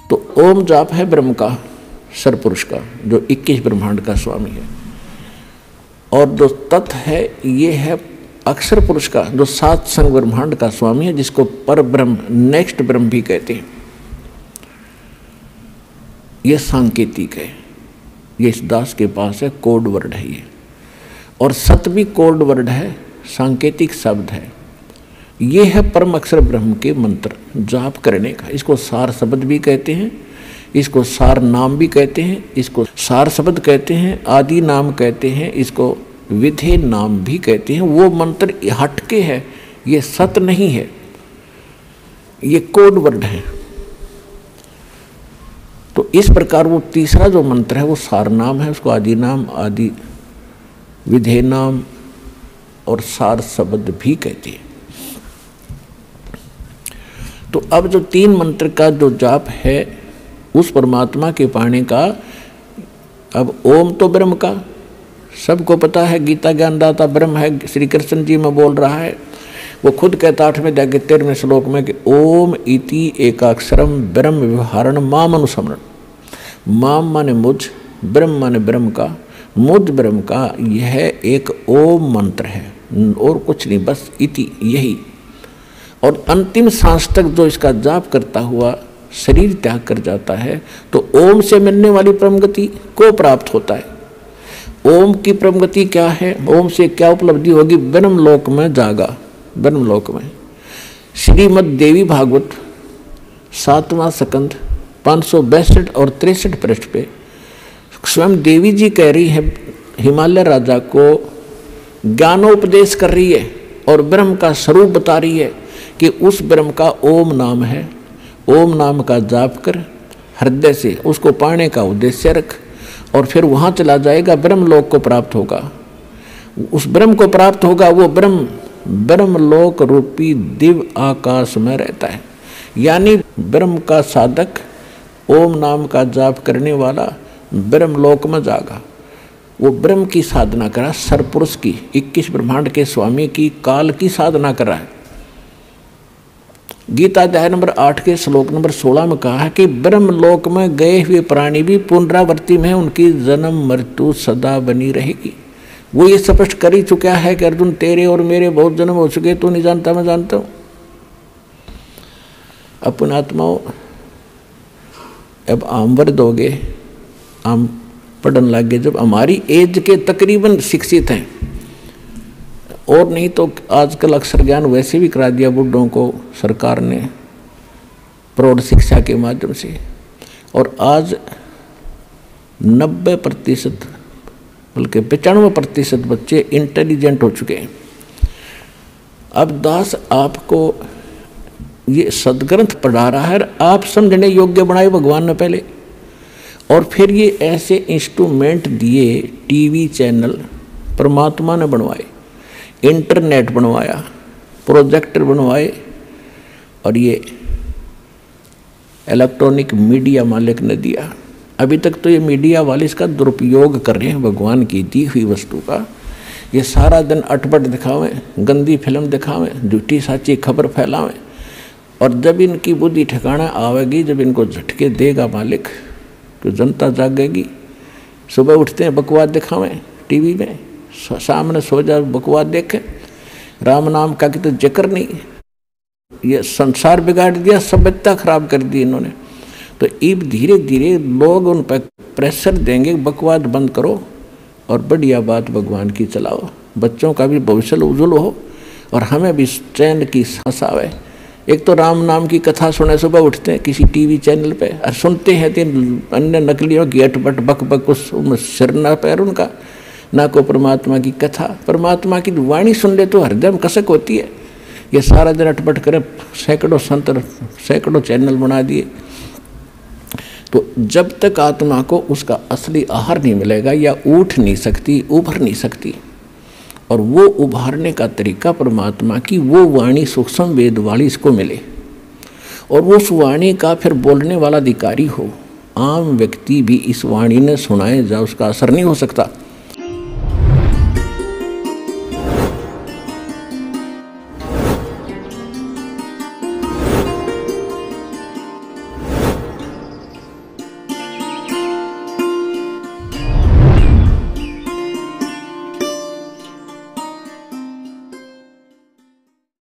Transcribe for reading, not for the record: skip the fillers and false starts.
तो ओम जाप है ब्रह्म का, सरपुरुष का, जो 21 ब्रह्मांड का स्वामी है। और जो तत् है ये है अक्षर पुरुष का, जो 7 संग ब्रह्मांड का स्वामी है, जिसको पर ब्रह्म, नेक्स्ट ब्रह्म भी कहते हैं। ये सांकेतिक है, ये इस दास के पास है, कोड वर्ड है ये। और सत भी कोड वर्ड है, सांकेतिक शब्द है। ये है परम अक्षर ब्रह्म के मंत्र जाप करने का। इसको सार शब्द भी कहते हैं, इसको सार नाम भी कहते हैं, इसको सार शब्द कहते हैं, आदि नाम कहते हैं, इसको विधेय नाम भी कहते हैं। वो मंत्र हटके है, ये सत नहीं है, ये कोड वर्ड है। तो इस प्रकार वो तीसरा जो मंत्र है वो सार नाम है, उसको आदि नाम, आदि विधेय नाम और सार शब्द भी कहते हैं। तो अब जो 3 मंत्र का जो जाप है उस परमात्मा के पाने का, अब ओम तो ब्रह्म का सबको पता है, गीता ज्ञानदाता ब्रह्म है, श्री कृष्ण जी में बोल रहा है। वो खुद कहता 8वें अध्याय के 13वें श्लोक में कि ओम इति एकाक्षरम ब्रह्म व्यवहारण माम अनुसमरण। माम माने मुझ, ब्रह्म माने ब्रह्म का, मुझ ब्रह्म का यह एक ओम मंत्र है और कुछ नहीं, बस इति यही। और अंतिम सांस तक जो इसका जाप करता हुआ शरीर त्याग कर जाता है तो ओम से मिलने वाली परमगति को प्राप्त होता है। ओम की परमगति क्या है, ओम से क्या उपलब्धि होगी? ब्रह्मलोक में जागा। ब्रह्मलोक में श्रीमद् देवी भागवत 7वां स्कंध 562 और 63 पृष्ठ पे स्वयं देवी जी कह रही है, हिमालय राजा को ज्ञानोपदेश कर रही है और ब्रह्म का स्वरूप बता रही है कि उस ब्रह्म का ओम नाम है। ओम नाम का जाप कर हृदय से उसको पाने का उद्देश्य रख और फिर वहाँ चला जाएगा, ब्रह्मलोक को प्राप्त होगा। उस ब्रह्म को प्राप्त होगा, वो ब्रह्म ब्रह्मलोक रूपी दिव्य आकाश में रहता है। यानी ब्रह्म का साधक, ओम नाम का जाप करने वाला ब्रह्मलोक में जागा। वो ब्रह्म की साधना करा, सरपुरुष की, 21 ब्रह्मांड के स्वामी की, काल की साधना करा है। गीता अध्याय नंबर 8 के श्लोक नंबर 16 में कहा है कि ब्रह्मलोक में गए हुए प्राणी भी पुनरावृत्ति में उनकी जन्म मृत्यु सदा बनी रहेगी। वो ये स्पष्ट कर ही चुका है कि अर्जुन तेरे और मेरे बहुत जन्म हो चुके, तू नहीं जानता, मैं जानता हूँ। अपन आत्माओं अब आम वर्द हो गए, आम पढ़ने लग गए, जब हमारी एज के तकरीबन शिक्षित हैं। और नहीं तो आजकल अक्षर ज्ञान वैसे भी करा दिया बुढ़ों को सरकार ने प्रौढ़ शिक्षा के माध्यम से। और आज 90% बल्कि 95% बच्चे इंटेलिजेंट हो चुके हैं। अब दास आपको ये सदग्रंथ पढ़ा रहा है, आप समझने योग्य बनाए भगवान ने पहले, और फिर ये ऐसे इंस्ट्रूमेंट दिए, टीवी चैनल परमात्मा ने बनवाए, इंटरनेट बनवाया, प्रोजेक्टर बनवाए, और ये इलेक्ट्रॉनिक मीडिया मालिक ने दिया। अभी तक तो ये मीडिया वाले इसका दुरुपयोग कर रहे हैं भगवान की दी हुई वस्तु का। ये सारा दिन अटपट दिखावें, गंदी फिल्म दिखावें, झूठी साची खबर फैलावें, और जब इनकी बुद्धि ठिकाना आवेगी, जब इनको झटके देगा मालिक, तो जनता जागेगी। सुबह उठते हैं बकवास दिखावें टीवी में, सामने सो जा बकवास देखें, राम नाम का कि तो जिक्र नहीं। ये संसार बिगाड़ दिया, सभ्यता खराब कर दी इन्होंने। तो अब धीरे धीरे लोग उन पर प्रेशर देंगे, बकवास बंद करो और बढ़िया बात भगवान की चलाओ, बच्चों का भी भविष्य उज्जवल हो और हमें भी चैन की सांस आवे। एक तो राम नाम की कथा सुने, सुबह उठते हैं किसी टीवी चैनल पे और सुनते हैं तीन अन्य नकलियों की अटपट बक बक, उस सिर न पैर उनका, ना को परमात्मा की कथा, परमात्मा की वाणी सुन ले तो हृदय में कसक होती है। ये सारा दिन अटपट करे, सैकड़ों संत, सैकड़ों चैनल बना दिए। तो जब तक आत्मा को उसका असली आहार नहीं मिलेगा या उठ नहीं सकती, उभर नहीं सकती, और वो उभारने का तरीका परमात्मा की वो वाणी सूक्ष्म वेद वाली इसको मिले, और वो उस वाणी का फिर बोलने वाला अधिकारी हो। आम व्यक्ति भी इस वाणी ने सुनाए जा, उसका असर नहीं हो सकता।